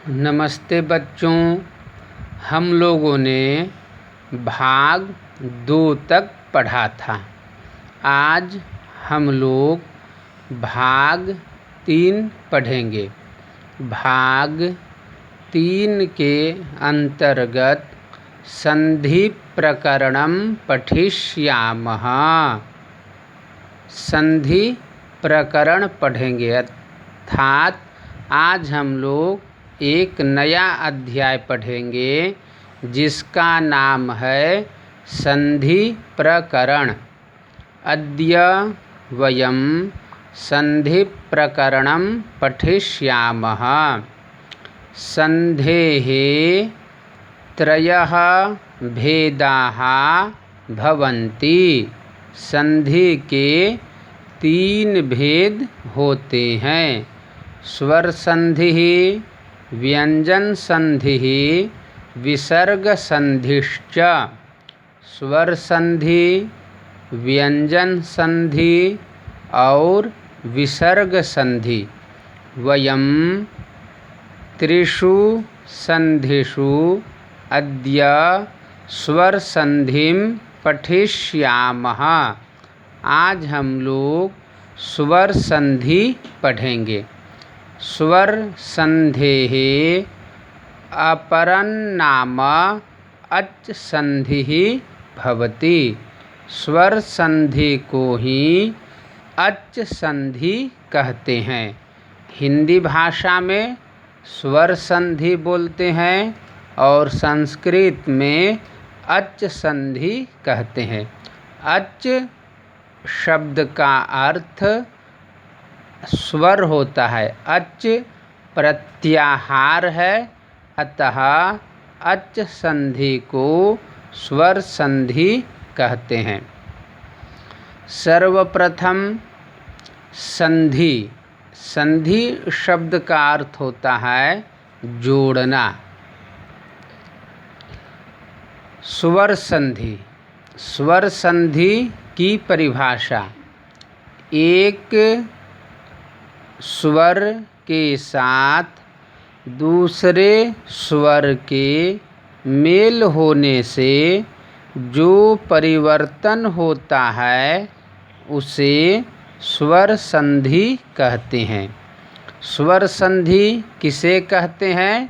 नमस्ते बच्चों। हम लोगों ने भाग 2 तक पढ़ा था। आज हम लोग भाग 3 पढ़ेंगे। भाग 3 के अंतर्गत संधि प्रकरणम पठिष्यामः। संधि प्रकरण पढ़ेंगे, अर्थात आज हम लोग एक नया अध्याय पढ़ेंगे जिसका नाम है संधि प्रकरण। अद्य वयं संधि प्रकरणं पठिष्यामः। संधेः त्रयः भेदाः भवन्ति। संधि के 3 भेद होते हैं। स्वर संधि, व्यंजन संधि, विसर्ग संधिश्च। स्वर संधि, व्यंजन संधि और विसर्ग संधि। वयं त्रिषु संधिषु अद्य स्वर संधिं पठिष्यामः। आज हम लोग स्वर संधि पढ़ेंगे। स्वर संधेः अपरं नाम अच् संधिः भवति। स्वर संधि को ही अच् संधि कहते हैं। हिंदी भाषा में स्वर संधि बोलते हैं और संस्कृत में अच् संधि कहते हैं। अच् शब्द का अर्थ स्वर होता है। अच् प्रत्याहार है, अतः अच् संधि को स्वर संधि कहते हैं। सर्वप्रथम संधि। संधि शब्द का अर्थ होता है जोड़ना। स्वर संधि। स्वर संधि की परिभाषा: एक स्वर के साथ दूसरे स्वर के मेल होने से जो परिवर्तन होता है उसे स्वर संधि कहते हैं। स्वर संधि किसे कहते हैं?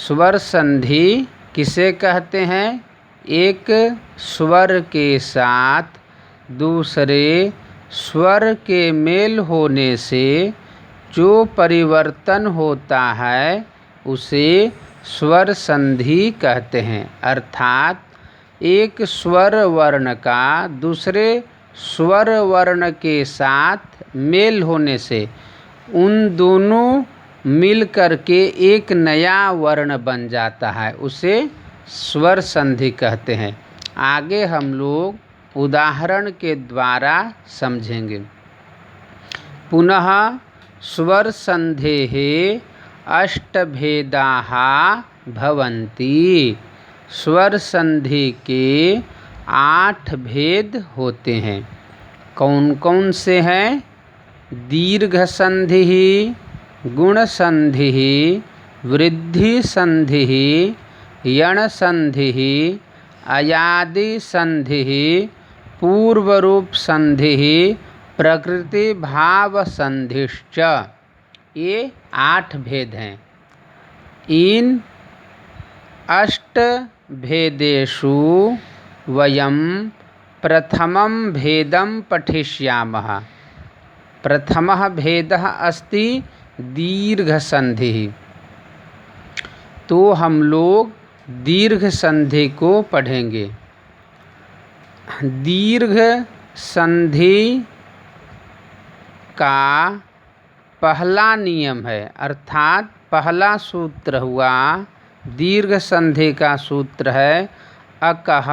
स्वर संधि किसे कहते हैं? एक स्वर के साथ दूसरे स्वर के मेल होने से जो परिवर्तन होता है उसे स्वर संधि कहते हैं। अर्थात एक स्वर वर्ण का दूसरे स्वर वर्ण के साथ मेल होने से उन दोनों मिलकर के एक नया वर्ण बन जाता है, उसे स्वर संधि कहते हैं। आगे हम लोग उदाहरण के द्वारा समझेंगे। पुनः स्वर संधेः अष्टभेदाः भवन्ति। स्वर संधि के 8 भेद होते हैं। कौन कौन से हैं? दीर्घ संधि, गुण संधि, वृद्धि संधि, यण संधि, अयादि संधि, पूर्व रूप संधि, प्रकृति भाव संधिश्च। ये 8 भेद हैं। इन 8 भेदेषु वयं प्रथमं भेदं पठिष्यामः। प्रथमः भेदः अस्ति दीर्घ संधिः। तो हम लोग दीर्घ संधि को पढ़ेंगे। दीर्घ संधि का पहला नियम है, अर्थात पहला सूत्र हुआ दीर्घ संधि का सूत्र है अकः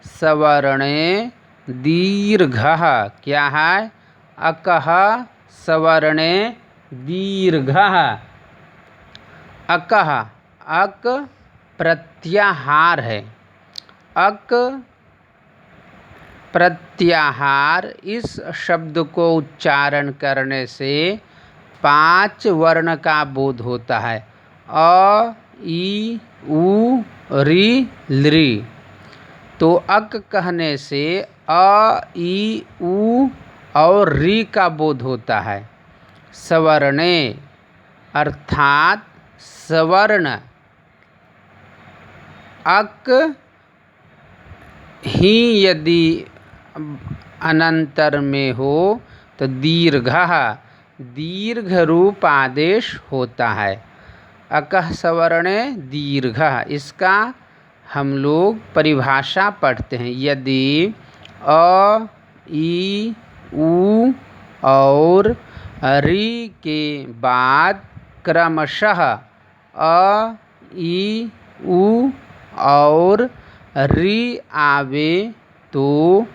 सवर्णे दीर्घः। क्या है? अकः सवर्णे दीर्घः। अकः, अक प्रत्याहार है। अक प्रत्याहार, इस शब्द को उच्चारण करने से 5 वर्ण का बोध होता है। अ, ई, उ, री, लृ। तो अक कहने से अ, ई, उ और री का बोध होता है। सवर्णे अर्थात सवर्ण अक ही यदि अनंतर में हो तो दीर्घ रूप आदेश होता है। अकः सवर्णे दीर्घः, इसका हम लोग परिभाषा पढ़ते हैं। यदि अ, ई, उ और री के बाद क्रमशः अ, ई, उ और री आवे तो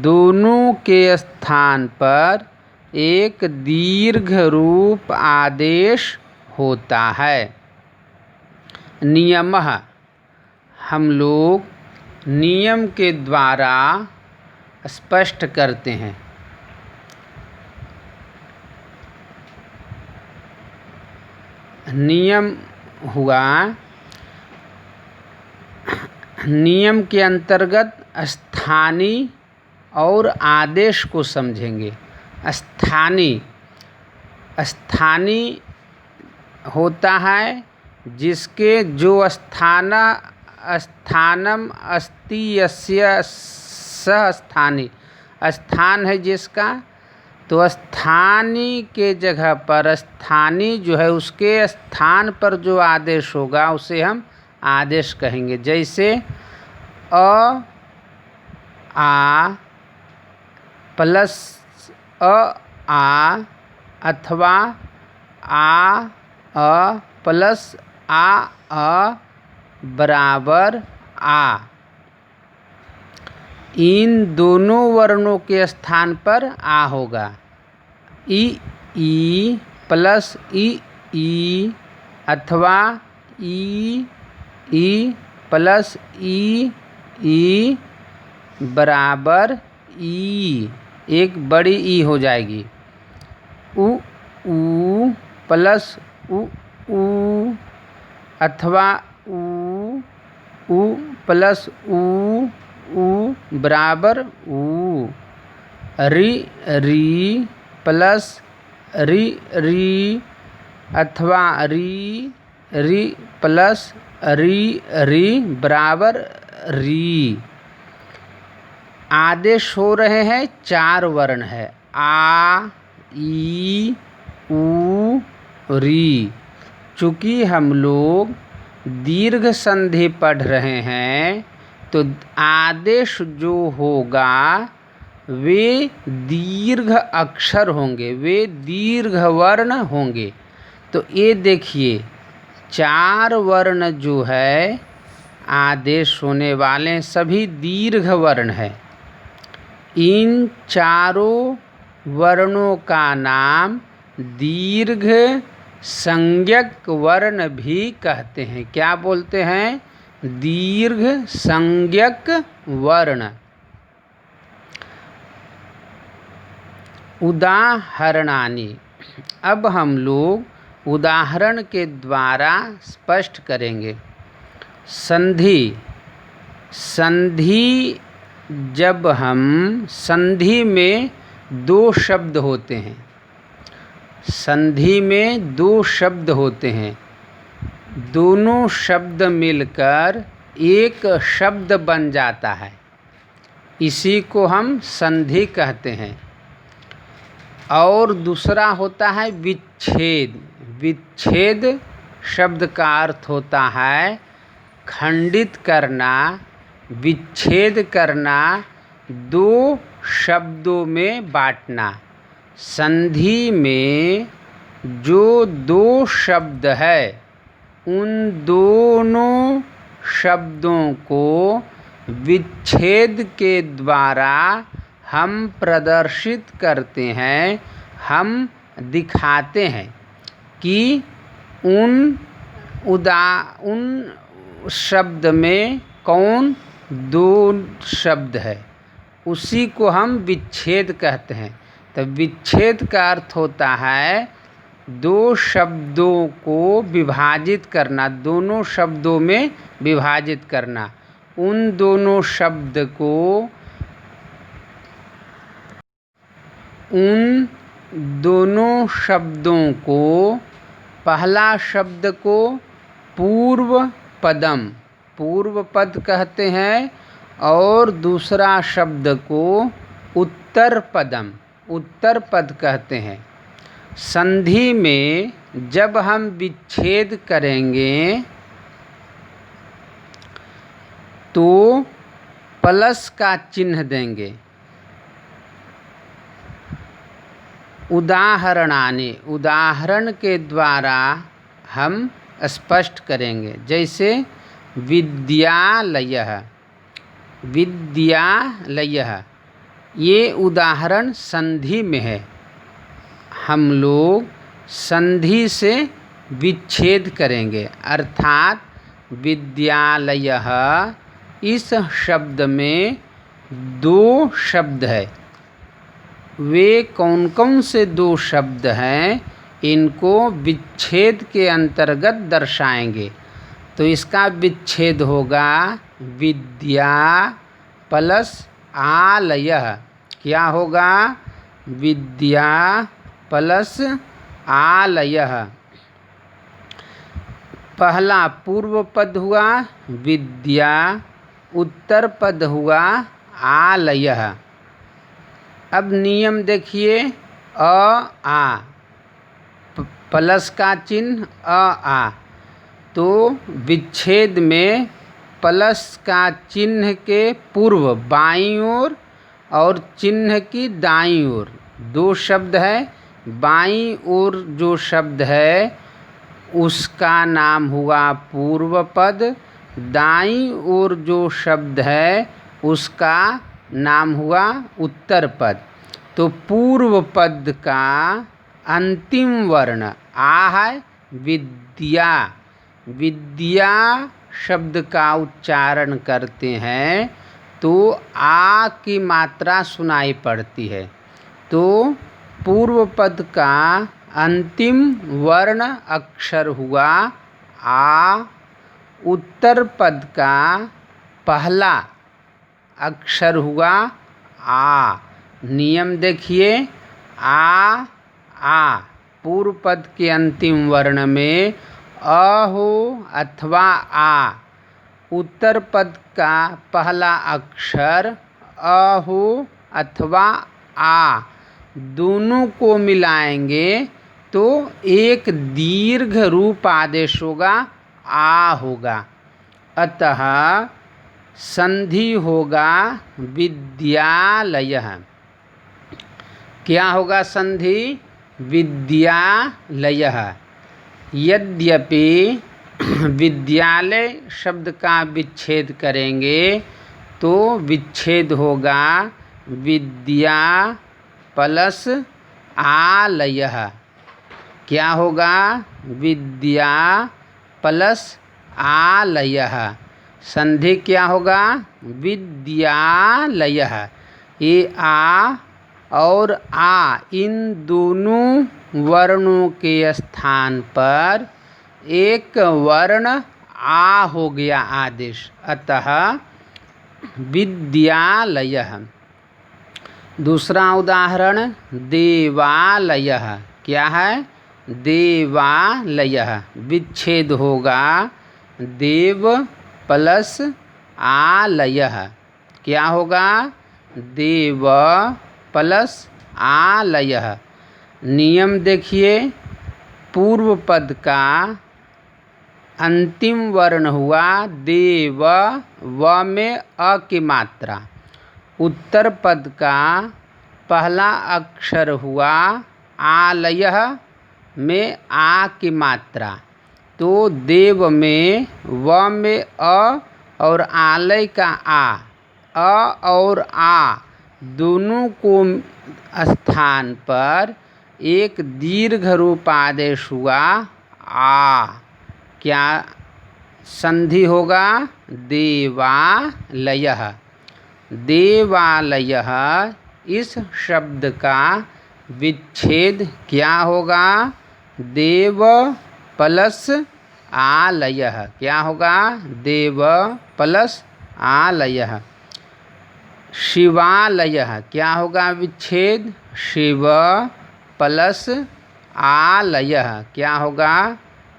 दोनों के स्थान पर एक दीर्घ रूप आदेश होता है। नियमः, हम लोग नियम के द्वारा स्पष्ट करते हैं। नियम हुआ, नियम के अंतर्गत स्थानीय और आदेश को समझेंगे। स्थानीय होता है जिसके जो स्थानम अस्ति यस्य सह स्थानीय, स्थान है जिसका, तो स्थानीय के जगह पर स्थानीय जो है उसके स्थान पर जो आदेश होगा उसे हम आदेश कहेंगे। जैसे अ, आ प्लस आ अथवा आ प्लस आ बराबर आ, इन दोनों वर्णों के स्थान पर आ होगा। ई प्लस ई अथवा ई प्लस ई बराबर ई, एक बड़ी ई हो जाएगी। उ प्लस उ अथवा उ प्लस उ बराबर उ। री प्लस री अथवा री प्लस री बराबर री। आदेश हो रहे हैं 4 वर्ण है, आ, ई, उ, री। चूँकि हम लोग दीर्घ संधि पढ़ रहे हैं तो आदेश जो होगा वे दीर्घ अक्षर होंगे, वे दीर्घ वर्ण होंगे। तो ये देखिए 4 वर्ण जो है आदेश होने वाले सभी दीर्घ वर्ण है। इन चारों वर्णों का नाम दीर्घ संज्ञक वर्ण भी कहते हैं। क्या बोलते हैं? दीर्घ संज्ञक वर्ण। उदाहरणानि, अब हम लोग उदाहरण के द्वारा स्पष्ट करेंगे। संधि जब हम संधि में 2 शब्द होते हैं, संधि में 2 शब्द होते हैं, दोनों शब्द मिलकर एक शब्द बन जाता है, इसी को हम संधि कहते हैं। और दूसरा होता है विच्छेद। विच्छेद शब्द का अर्थ होता है खंडित करना, विच्छेद करना, 2 शब्दों में बांटना। संधि में जो 2 शब्द है उन दोनों शब्दों को विच्छेद के द्वारा हम प्रदर्शित करते हैं, हम दिखाते हैं कि उन शब्द में कौन 2 शब्द है, उसी को हम विच्छेद कहते हैं। तो विच्छेद का अर्थ होता है दो शब्दों को विभाजित करना, दोनों शब्दों में विभाजित करना। उन दोनों शब्दों को पहला शब्द को पूर्व पद कहते हैं और दूसरा शब्द को उत्तर पद कहते हैं। संधि में जब हम विच्छेद करेंगे तो प्लस का चिन्ह देंगे। उदाहरण के द्वारा हम स्पष्ट करेंगे। जैसे विद्यालयः, ये उदाहरण संधि में है। हम लोग संधि से विच्छेद करेंगे, अर्थात विद्यालयः इस शब्द में दो शब्द है। वे कौन कौन से दो शब्द हैं, इनको विच्छेद के अंतर्गत दर्शाएंगे। तो इसका विच्छेद होगा विद्या प्लस आलयः। क्या होगा? विद्या प्लस आलयः। पहला पूर्व पद हुआ विद्या, उत्तर पद हुआ आलयः। अब नियम देखिए, आ प्लस का चिन्ह आ, तो विच्छेद में प्लस का चिन्ह के पूर्व बाईं ओर और चिन्ह की दाईं ओर दो शब्द है। बाईं ओर जो शब्द है उसका नाम हुआ पूर्व पद, दाईं ओर जो शब्द है उसका नाम हुआ उत्तर पद। तो पूर्व पद का अंतिम वर्ण आ है। विद्या शब्द का उच्चारण करते हैं तो आ की मात्रा सुनाई पड़ती है। तो पूर्व पद का अंतिम वर्ण अक्षर हुआ आ। उत्तर पद का पहला अक्षर हुआ आ। नियम देखिए, आ पूर्व पद के अंतिम वर्ण में अ हो अथवा आ। उत्तर पद का पहला अक्षर अ हो अथवा आ, दोनों को मिलाएंगे तो एक दीर्घ रूप आदेश होगा, आ होगा। अतः संधि होगा विद्यालयः। क्या होगा संधि? विद्यालयः। यद्यपि विद्यालय शब्द का विच्छेद करेंगे तो विच्छेद होगा विद्या प्लस आलयः। क्या होगा? विद्या प्लस आलयः। संधि क्या होगा? विद्यालयः। ये आ और आ, इन दोनों वर्णों के स्थान पर एक वर्ण आ हो गया आदेश, अतः विद्यालयः। दूसरा उदाहरण देवालयः। क्या है? देवालयः। विच्छेद होगा देव प्लस आलयः। क्या होगा? देव प्लस आलयः। नियम देखिए, पूर्व पद का अंतिम वर्ण हुआ देव, व में अ की मात्रा। उत्तर पद का पहला अक्षर हुआ आलयः, में आ की मात्रा। तो देव में व में अ और आलय का अ और आ दोनों को स्थान पर एक दीर्घ रूप आदेश हुआ आ। क्या संधि होगा? देवालयः। देवालयः इस शब्द का विच्छेद क्या होगा? देव प्लस आलयः, क्या होगा? देव प्लस आलयः। शिवालयः, क्या होगा? विच्छेद। शिव प्लस आलयः, क्या होगा?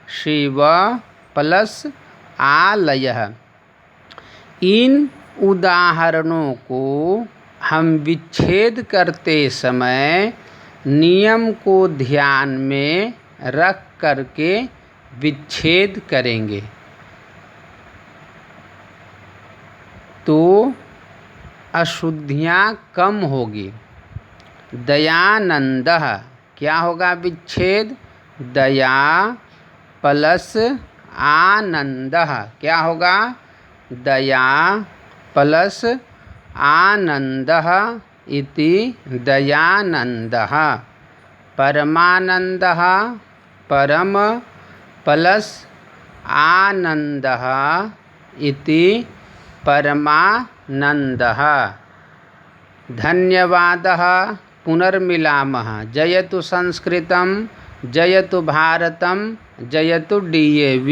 शिव प्लस आलयः। इन उदाहरणों को हम विच्छेद करते समय नियम को ध्यान में रख करके विच्छेद करेंगे तो अशुद्धियाँ कम होगी। दयानंदः, क्या होगा? विच्छेद। दया प्लस आनंदः, क्या होगा? दया प्लस आनंदः इति दयानंदः। परमानंदः, परम प्लस आनंदः इति परमानंदः। धन्यवादः। पुनर्मिलामः। जयतु संस्कृतं, जयतु भारतं, जयतु DAV।